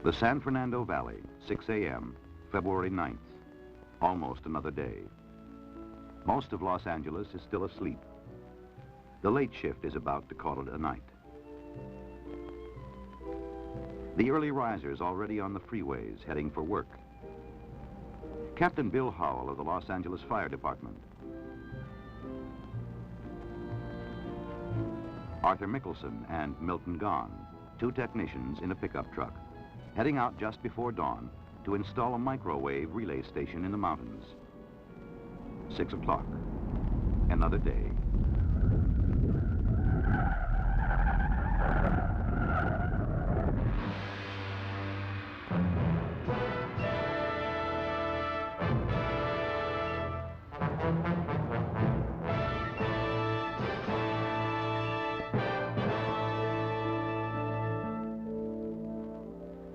The San Fernando Valley, 6 a.m., February 9th. Almost another day. Most of Los Angeles is still asleep. The late shift is about to call it a night. The early risers already on the freeways heading for work. Captain Bill Howell of the Los Angeles Fire Department. Arthur Mickelson and Milton Gahn, two technicians in a pickup truck, heading out just before dawn to install a microwave relay station in the mountains. 6 o'clock, another day.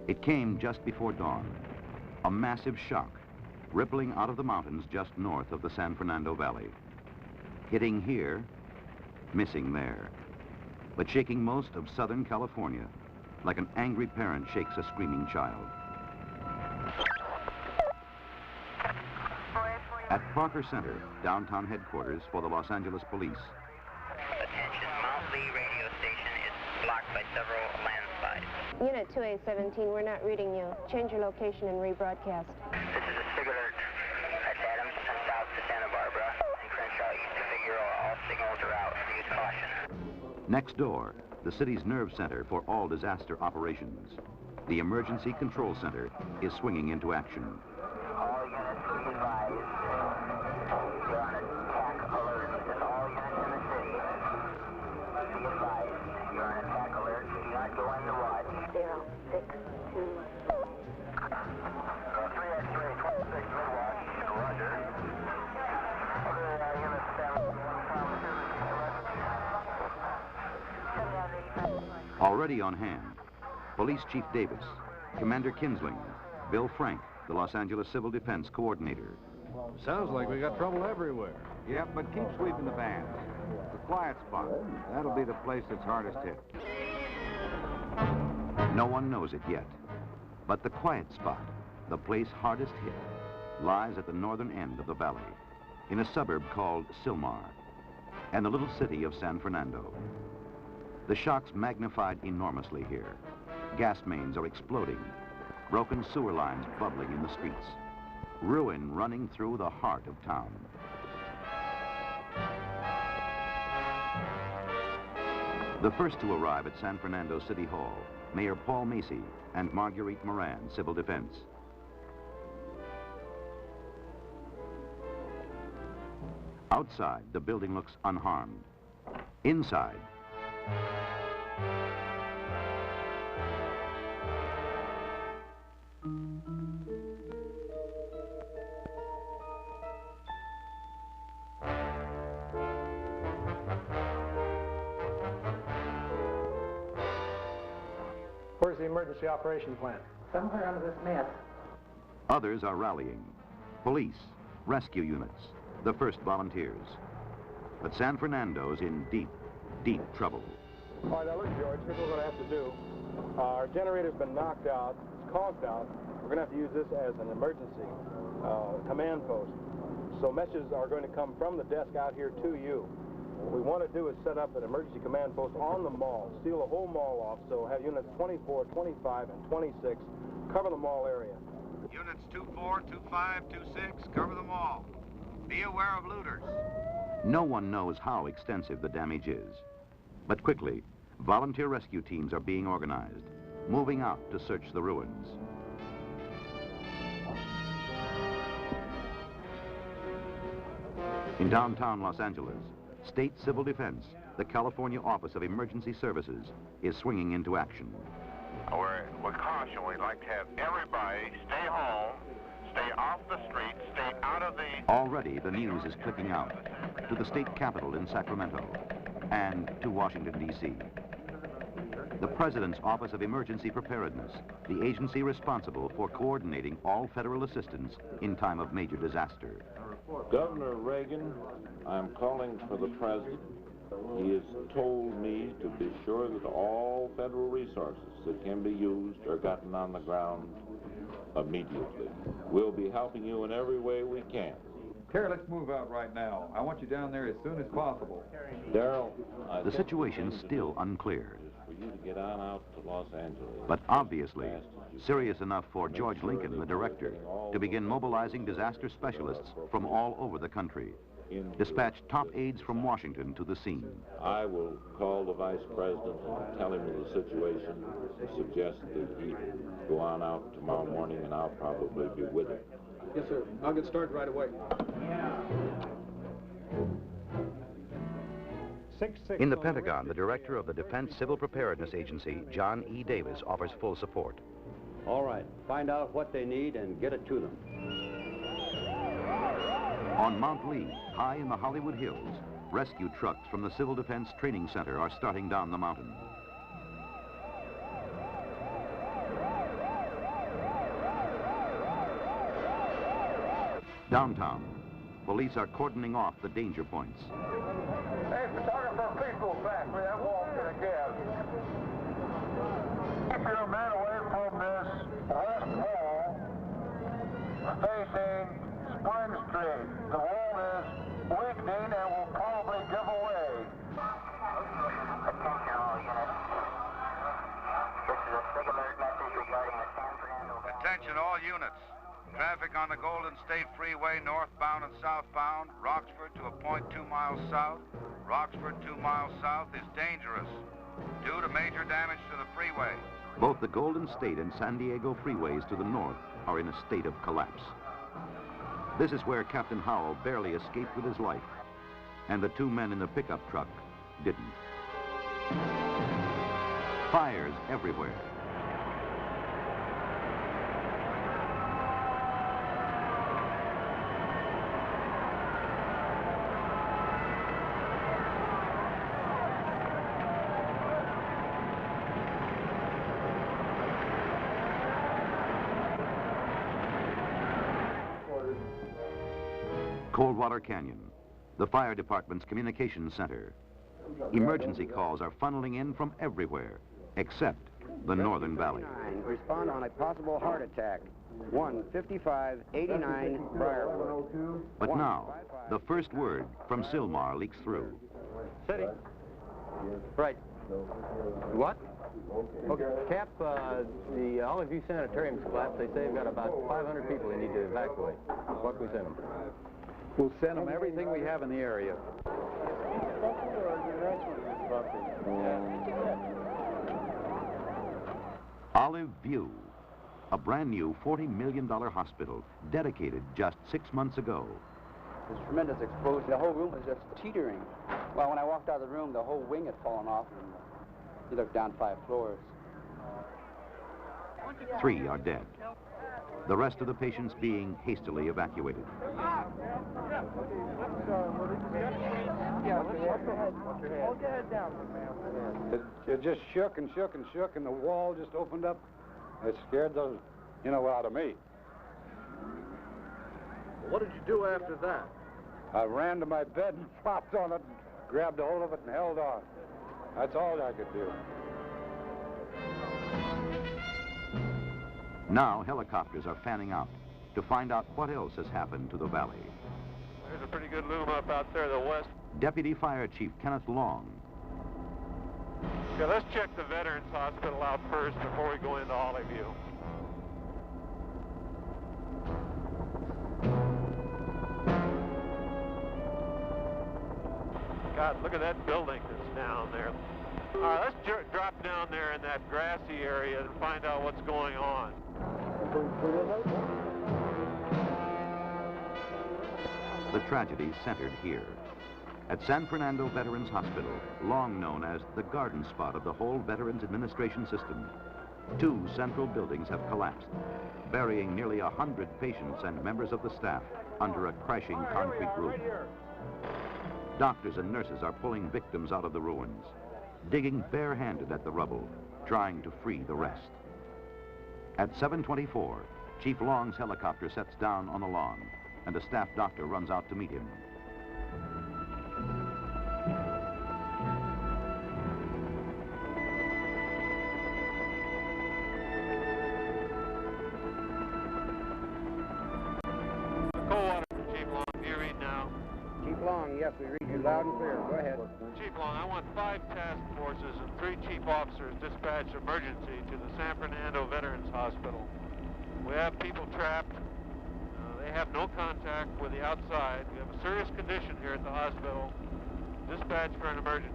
It came just before dawn, a massive shock, rippling out of the mountains just north of the San Fernando Valley. Hitting here, missing there, but shaking most of Southern California like an angry parent shakes a screaming child. At Parker Center, downtown headquarters for the Los Angeles Police. Attention, Mount Lee radio station is blocked by several landslides. Unit 2A17, we're not reading you. Change your location and rebroadcast. This is a SIG alert. That's Adams from south to Santa Barbara and Crenshaw east to Figueroa. All signals are out. Use caution. Next door, the city's nerve center for all disaster operations. The Emergency Control Center is swinging into action. All units be advised. You're on attack alert. This is all units in the city. Be advised. You're on attack alert. Do not go in the watch. 062. 3X3, 26 mid-watch. Roger. Other units Already on hand, Police Chief Davis, Commander Kinsling, Bill Frank, the Los Angeles Civil Defense Coordinator. Sounds like we got trouble everywhere. Yep, but keep sweeping the bands. The quiet spot, that'll be the place that's hardest hit. No one knows it yet, but the quiet spot, the place hardest hit, lies at the northern end of the valley, in a suburb called Silmar, and the little city of San Fernando. The shock's magnified enormously here. Gas mains are exploding, broken sewer lines bubbling in the streets, ruin running through the heart of town. The first to arrive at San Fernando City Hall, Mayor Paul Macy and Marguerite Moran, Civil Defense. Outside, the building looks unharmed. Inside, where's the emergency operation plan? Somewhere under this mess. others are rallying. Police, rescue units, the first volunteers. But San Fernando's in deep, deep trouble. All right, now look, George, here's what we're going to have to do. Our generator's been knocked out, it's conked out. We're going to have to use this as an emergency command post. So messages are going to come from the desk out here to you. What we want to do is set up an emergency command post on the mall, seal the whole mall off, so have units 24, 25, and 26 cover the mall area. Units 24, 25, 26, cover the mall. Be aware of looters. No one knows how extensive the damage is. But quickly, volunteer rescue teams are being organized, moving out to search the ruins. In downtown Los Angeles, State Civil Defense, the California Office of Emergency Services, is swinging into action. With caution, we'd like to have everybody stay home, stay off the street, stay out of the... Already, the news is clicking out to the state capitol in Sacramento and to Washington, D.C. The President's Office of Emergency Preparedness, the agency responsible for coordinating all federal assistance in time of major disaster. Governor Reagan, I'm calling for the President. He has told me to be sure that all federal resources that can be used are gotten on the ground immediately. We'll be helping you in every way we can. Terry, let's move out right now. I want you down there as soon as possible. Darrell, The situation's still unclear, for you to get on out to Los Angeles. but obviously serious enough for George Lincoln, the director, to begin mobilizing disaster specialists from all over the country. Dispatch top aides from Washington to the scene. I will call the Vice President and tell him of the situation, suggest that he go on out tomorrow morning, and I'll probably be with him. Yes, sir. I'll get started right away. In the Pentagon, the director of the Defense Civil Preparedness Agency, John E. Davis, offers full support. All right, find out what they need and get it to them. On Mount Lee, high in the Hollywood Hills, rescue trucks from the Civil Defense Training Center are starting down the mountain. Downtown, police are cordoning off the danger points. Hey, photographer, please go back where that wall's gonna give. Keep your men away from this west wall facing Spring Street. The wall is weakening and will probably give away. Attention all units. This is a SIG alert message regarding the San Fernando Valley. Attention all units. Traffic on the Golden State Freeway northbound and southbound, Roxford to a point 2 miles south, Roxford 2 miles south is dangerous due to major damage to the freeway. Both the Golden State and San Diego freeways to the north are in a state of collapse. This is where Captain Howell barely escaped with his life, and the two men in the pickup truck didn't. Fires everywhere. Coldwater Canyon, the fire department's communications center. Emergency calls are funneling in from everywhere, except the Northern Valley. Respond on a possible heart attack. 15589 Briarwood. But now, the first word from Sylmar leaks through. City. Right. What? Okay, Cap, the Olive View Sanitarium's collapsed. They say they've got about 500 people they need to evacuate. What can we send them? We'll send them everything we have in the area. Olive View, a brand new $40 million hospital dedicated just 6 months ago. There's tremendous explosion. The whole room was just teetering. Well, when I walked out of the room, the whole wing had fallen off, and you looked down 5 floors. 3 are dead. The rest of the patients being hastily evacuated. It just shook and shook and shook, and the wall just opened up. It scared the, out of me. What did you do after that? I ran to my bed and flopped on it, and grabbed a hold of it and held on. That's all I could do. Now helicopters are fanning out to find out what else has happened to the valley. There's a pretty good loom up out there to the west. Deputy Fire Chief Kenneth Long. Okay, let's check the Veterans Hospital out first before we go into Olive View. God, look at that building that's down there. All right, let's drop down there in that grassy area and find out what's going on. The tragedy centered here. At San Fernando Veterans Hospital, long known as the garden spot of the whole Veterans Administration system, 2 central buildings have collapsed, burying nearly 100 patients and members of the staff under a crashing concrete roof. Doctors and nurses are pulling victims out of the ruins, digging barehanded at the rubble, trying to free the rest. At 7:24, Chief Long's helicopter sets down on the lawn, and a staff doctor runs out to meet him. County, yes, we read you loud and clear. Go ahead. Chief Long, I want 5 task forces and 3 chief officers dispatched emergency to the San Fernando Veterans Hospital. We have people trapped. They have no contact with the outside. We have a serious condition here at the hospital. Dispatch for an emergency.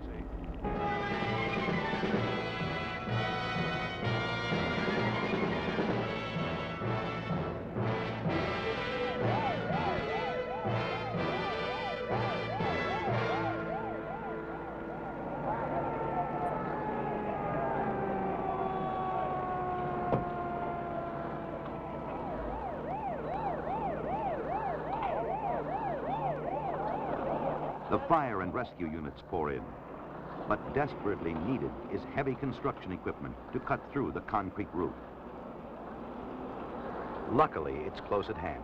The fire and rescue units pour in. But desperately needed is heavy construction equipment to cut through the concrete roof. Luckily, it's close at hand.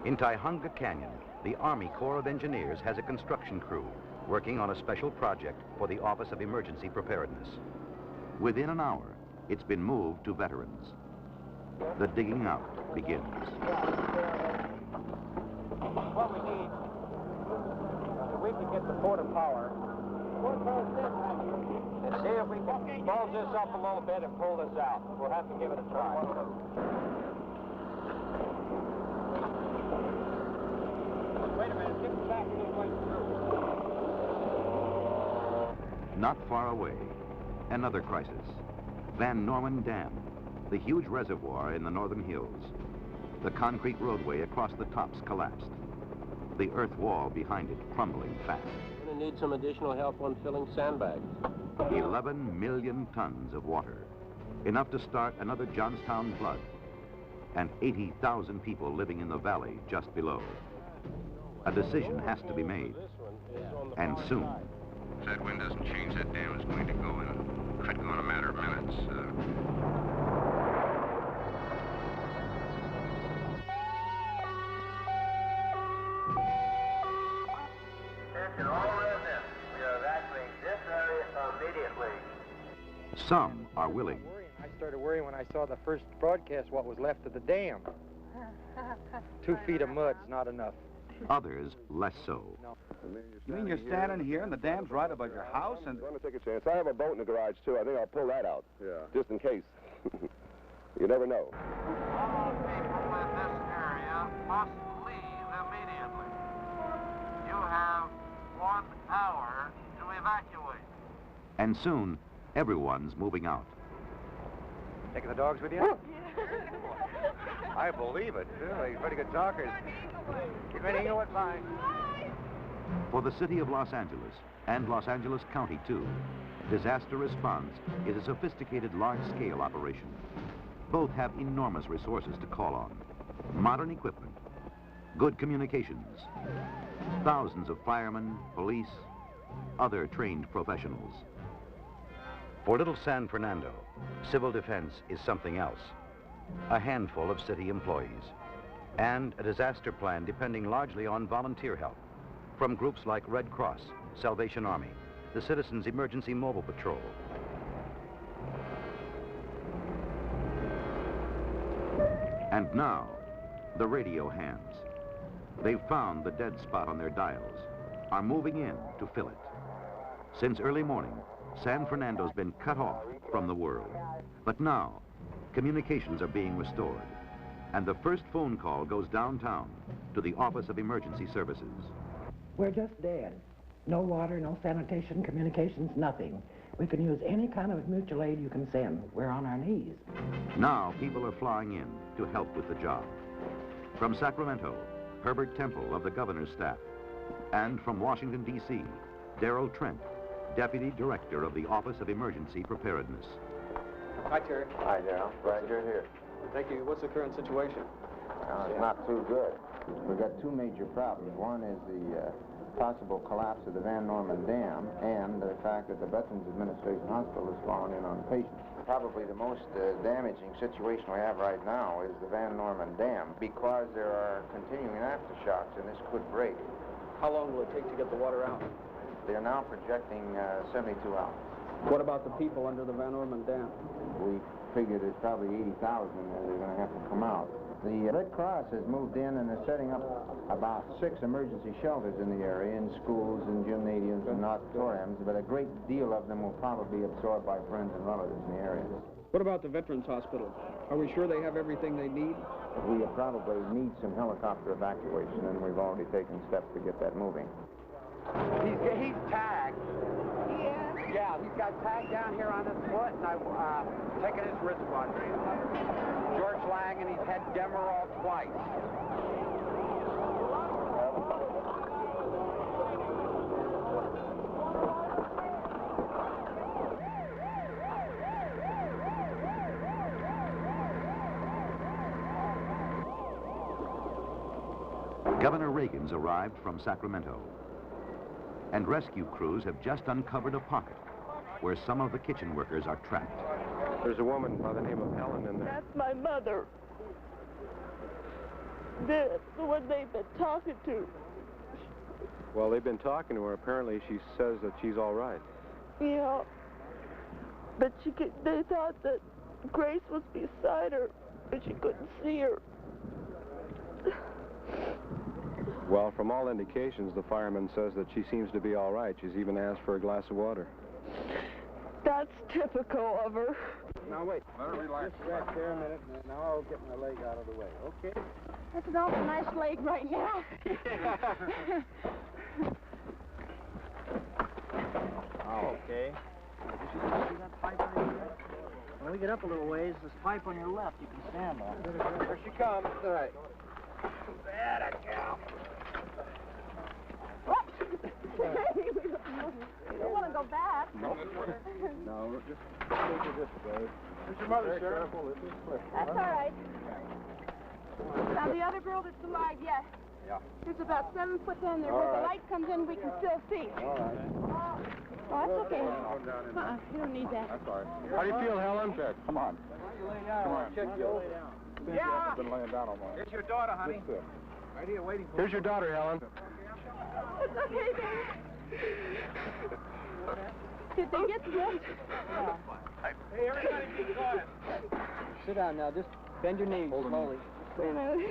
In Tujunga Canyon, the Army Corps of Engineers has a construction crew working on a special project for the Office of Emergency Preparedness. Within an hour, it's been moved to veterans. The digging out begins. What we need, if we can get the port of power, and see if we can bulge this up a little bit and pull this out. We'll have to give it a try. Wait a minute, get back a little way through. Not far away, another crisis. Van Norman Dam, the huge reservoir in the northern hills. The concrete roadway across the tops collapsed. The earth wall behind it crumbling fast. We're going to need some additional help on filling sandbags. 11 million tons of water, enough to start another Johnstown flood, and 80,000 people living in the valley just below. A decision has to be made, and soon. If that wind doesn't change, that dam is going to go in. Could go in a matter of minutes. Attention all residents. We are evacuating this area immediately. Some are willing. I started worrying when I saw the first broadcast what was left of the dam. 2 feet of mud's not enough. Others less so. You mean you're standing here and the dam's right above your house and... I'm going to take a chance. I have a boat in the garage, too. I think I'll pull that out. Yeah. Just in case. You never know. All people in this area must leave immediately. You have 1 hour to evacuate. And soon, everyone's moving out. Taking the dogs with you? I believe it. Really, pretty good talkers. You're going to go it, bye. For the city of Los Angeles, and Los Angeles County too, disaster response is a sophisticated large-scale operation. Both have enormous resources to call on. Modern equipment, good communications, thousands of firemen, police, other trained professionals. For little San Fernando, civil defense is something else. A handful of city employees, and a disaster plan depending largely on volunteer help from groups like Red Cross, Salvation Army, the Citizens Emergency Mobile Patrol. And now, the radio hands. They've found the dead spot on their dials, are moving in to fill it. Since early morning, San Fernando's been cut off from the world. But now, communications are being restored, and the first phone call goes downtown to the Office of Emergency Services. We're just dead. No water, no sanitation, communications, nothing. We can use any kind of mutual aid you can send. We're on our knees. Now people are flying in to help with the job. From Sacramento, Herbert Temple of the governor's staff. And from Washington, D.C., Darrell Trent, Deputy Director of the Office of Emergency Preparedness. Hi, Terry. Hi, Darrell. Glad you're here. Thank you. What's the current situation? It's not too good. We've got 2 major problems. One is the possible collapse of the Van Norman Dam and the fact that the Veterans Administration Hospital has fallen in on patients. Probably the most damaging situation we have right now is the Van Norman Dam because there are continuing aftershocks and this could break. How long will it take to get the water out? They're now projecting 72 hours. What about the people under the Van Norman Dam? We figured it's probably 80,000 that are going to have to come out. The Red Cross has moved in and is setting up about 6 emergency shelters in the area, in schools and gymnasiums and auditoriums, but a great deal of them will probably be absorbed by friends and relatives in the area. What about the Veterans Hospital? Are we sure they have everything they need? We probably need some helicopter evacuation, and we've already taken steps to get that moving. He's tagged. Yeah, he's got tagged down here on his foot, and I've taken his wristwatch. George Lang, and he's had Demerol twice. Governor Reagan's arrived from Sacramento, and rescue crews have just uncovered a pocket where some of the kitchen workers are trapped. There's a woman by the name of Helen in there. That's my mother. That's the one they've been talking to. Well, they've been talking to her. Apparently, she says that she's all right. Yeah. But they thought that Grace was beside her, but she couldn't see her. Well, from all indications, the fireman says that she seems to be all right. She's even asked for a glass of water. That's typical of her. Now, wait. Let her relax. Just rest there a minute, and now I'll get my leg out of the way, okay? That's an awful nice leg right now. Oh, okay. See that pipe right there? When we get up a little ways, this pipe on your left you can stand on. Here she comes. All right. That a cow. You don't want to go back. No, just take it this way. Here's your mother, Sheriff. That's all right. Now, the other girl that's alive, yes. Yeah. There's about 7 foot down there. Where the light comes in, we can still see. All right. Oh, that's okay. You don't need that. That's all right. How do you feel, Helen? Check. Come on. Come on. Check you. Yeah. I've been laying down all morning. Here's your daughter, honey. Just sit. Right here waiting for Here's your daughter, Helen. It's okay, baby. Did they get this? No. Hey, everybody be quiet. Sit down now. Just bend your knees slowly. Slowly.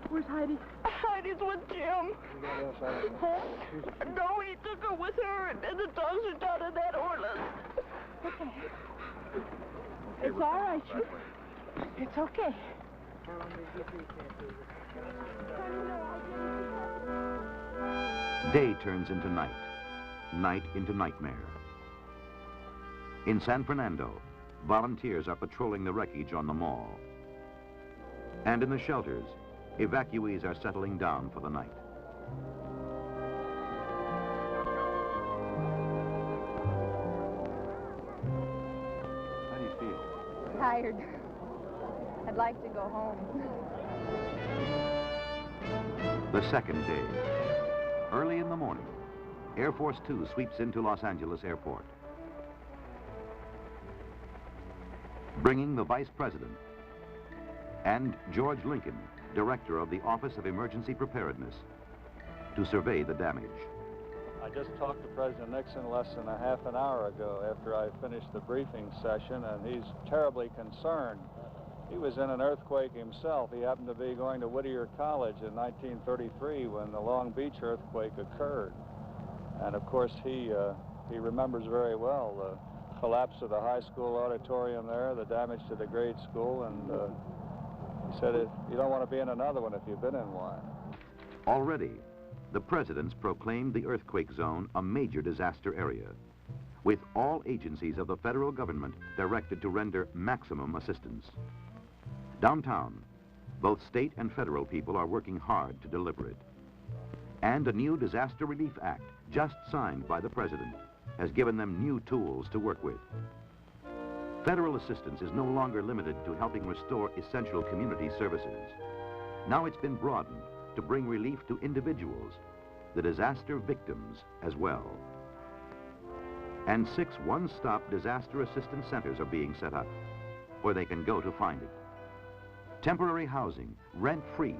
Where's Heidi? Heidi's with Jim. No, he took her with her, and the dogs are down in that Orland. Okay. It's all right. It's okay. Day turns into night, night into nightmare. In San Fernando, volunteers are patrolling the wreckage on the mall. And in the shelters, evacuees are settling down for the night. How do you feel? Tired. I'd like to go home. The second day. Early in the morning, Air Force Two sweeps into Los Angeles Airport, bringing the Vice President and George Lincoln, Director of the Office of Emergency Preparedness, to survey the damage. I just talked to President Nixon less than a half an hour ago after I finished the briefing session, and he's terribly concerned. He was in an earthquake himself. He happened to be going to Whittier College in 1933 when the Long Beach earthquake occurred. And of course, he remembers very well the collapse of the high school auditorium there, the damage to the grade school, and he said, you don't want to be in another one if you've been in one. Already, the president's proclaimed the earthquake zone a major disaster area, with all agencies of the federal government directed to render maximum assistance. Downtown, both state and federal people are working hard to deliver it. And a new Disaster Relief Act, just signed by the president, has given them new tools to work with. Federal assistance is no longer limited to helping restore essential community services. Now it's been broadened to bring relief to individuals, the disaster victims as well. And 6 one-stop disaster assistance centers are being set up where they can go to find it. Temporary housing, rent-free,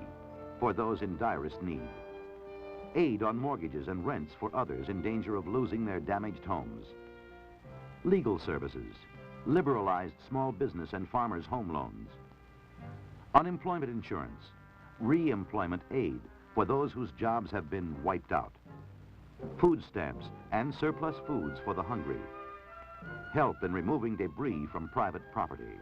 for those in direst need. Aid on mortgages and rents for others in danger of losing their damaged homes. Legal services, liberalized small business and farmers' home loans, unemployment insurance, re-employment aid for those whose jobs have been wiped out, food stamps and surplus foods for the hungry, help in removing debris from private property.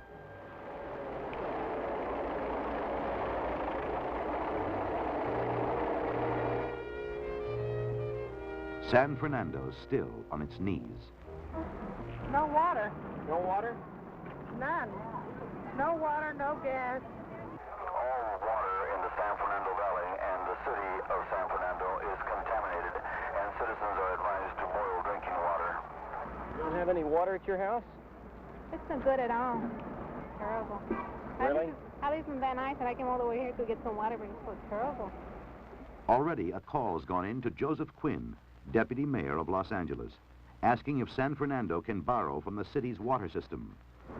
San Fernando's still on its knees. No water. No water? None. No water, no gas. All water in the San Fernando Valley and the city of San Fernando is contaminated, and citizens are advised to boil drinking water. You don't have any water at your house? It's not good at all. Terrible. Really? I live in Van Nuys, and I came all the way here to get some water, but it's so terrible. Already a call's gone in to Joseph Quinn, Deputy Mayor of Los Angeles, asking if San Fernando can borrow from the city's water system.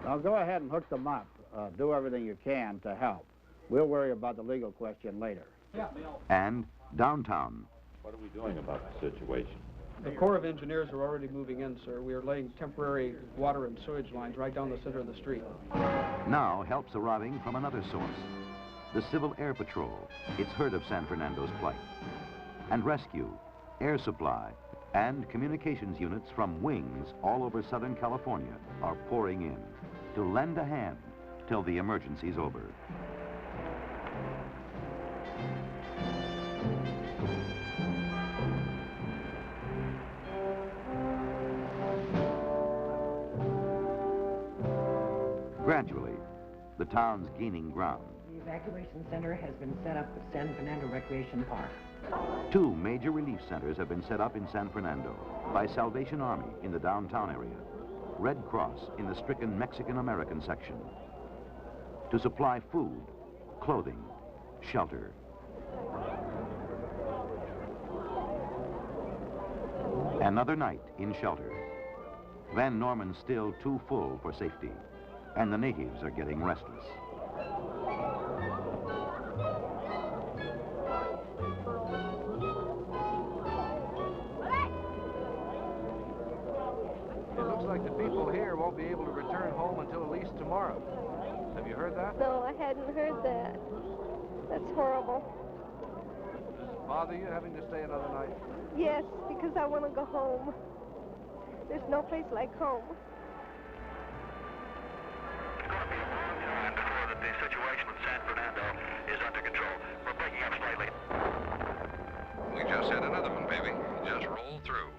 Now go ahead and hook them up. Do everything you can to help. We'll worry about the legal question later. And downtown. What are we doing about the situation? The Corps of Engineers are already moving in, sir. We are laying temporary water and sewage lines right down the center of the street. Now help's arriving from another source. The Civil Air Patrol. It's heard of San Fernando's plight. And rescue, air supply, and communications units from wings all over Southern California are pouring in to lend a hand till the emergency's over. Gradually, the town's gaining ground. The evacuation center has been set up at San Fernando Recreation Park. 2 major relief centers have been set up in San Fernando by Salvation Army in the downtown area, Red Cross in the stricken Mexican-American section, to supply food, clothing, shelter. Another night in shelter. Van Norman's still too full for safety, and the natives are getting restless. It looks like the people here won't be able to return home until at least tomorrow. Have you heard that? No, I hadn't heard that. That's horrible. Does it bother you having to stay another night? Yes, because I want to go home. There's no place like home. The situation in San Fernando is under control. We're breaking up slightly. We just had another one, baby. Just rolled through.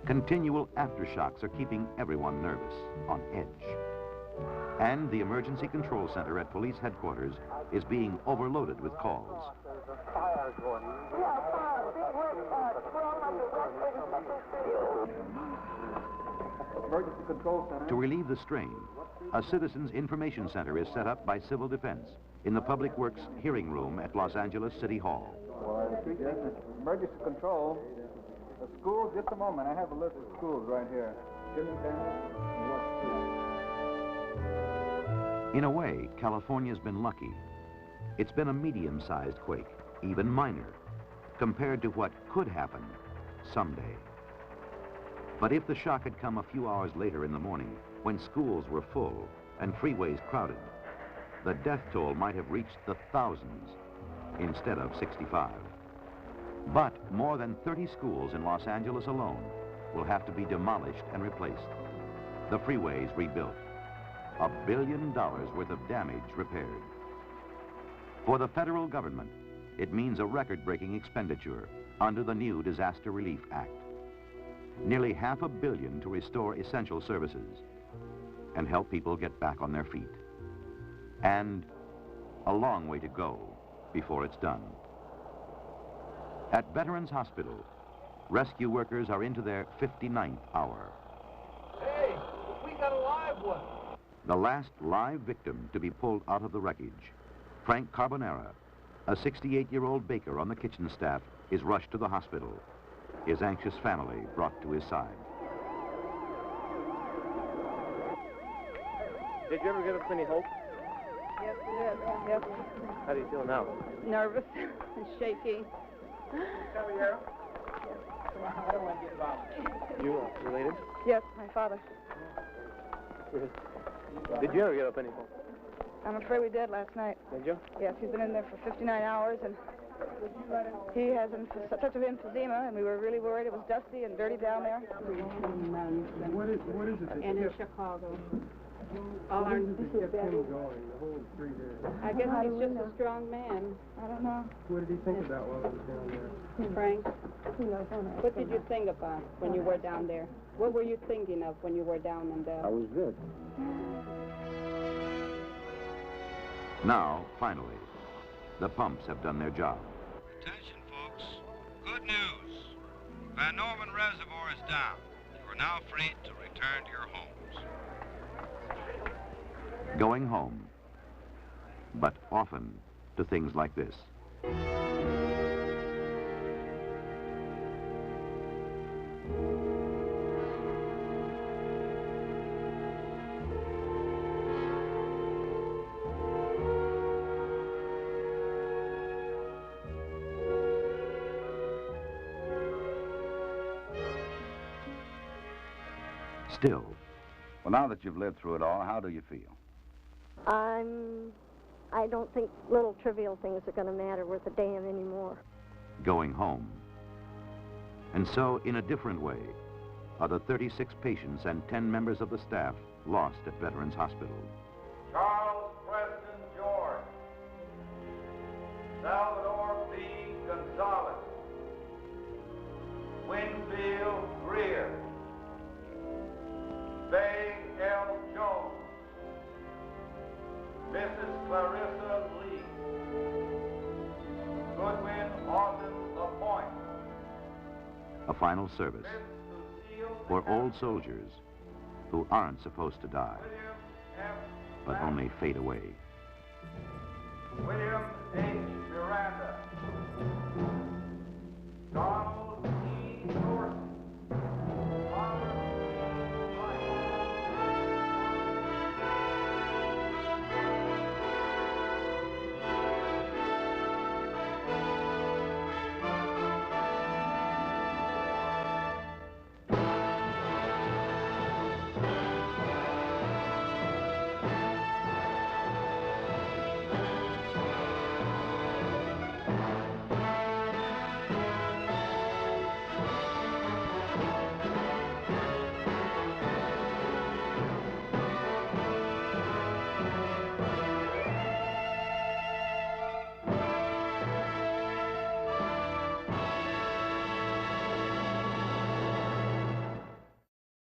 Continual aftershocks are keeping everyone nervous, on edge. And the emergency control center at police headquarters is being overloaded with calls. Emergency control center. To relieve the strain, a citizens information center is set up by Civil Defense in the Public Works hearing room at Los Angeles City Hall. Emergency control. The schools, just a moment. I have a list of schools right here. In a way, California's been lucky. It's been a medium-sized quake, even minor, compared to what could happen someday. But if the shock had come a few hours later in the morning, when schools were full and freeways crowded, the death toll might have reached the thousands instead of 65. But more than 30 schools in Los Angeles alone will have to be demolished and replaced. The freeways rebuilt. $1 billion worth of damage repaired. For the federal government, it means a record-breaking expenditure under the new Disaster Relief Act. Nearly $500 million to restore essential services and help people get back on their feet. And a long way to go before it's done. At Veterans Hospital, rescue workers are into their 59th hour. Hey, we got a live one. The last live victim to be pulled out of the wreckage, Frank Carbonera, a 68-year-old baker on the kitchen staff, is rushed to the hospital. His anxious family brought to his side. Did you ever get up any hope? Yes, yes. How do you feel now? Nervous and shaky. You related? Yes, my father. Did you ever get up any hope? I'm afraid we did last night. Did you? Yes, he's been in there for 59 hours, and he has such of emphysema, and we were really worried. It was dusty and dirty down there. What is it? And in Chicago. All our going the whole 3 days. I guess he's just a strong man. I don't know. What did he think about while he was down there? Frank, what did you think about when you were down there? What were you thinking of when you were down in there? I was good. Now, finally, the pumps have done their job. Attention, folks. Good news. Van Norman Reservoir is down. You are now free to return to your homes. Going home, but often to things like this. Still. Well, now that you've lived through it all, how do you feel? I don't think little trivial things are going to matter with the dam anymore. Going home. And so, in a different way, are the 36 patients and 10 members of the staff lost at Veterans Hospital. Charles Preston George, Salvador B. Gonzalez, Winfield Greer, Faye L. Jones, Mrs. Clarissa Lee, Goodwin Austin LaPointe. A final service for old soldiers who aren't supposed to die, but only fade away. William H. Miranda, Donald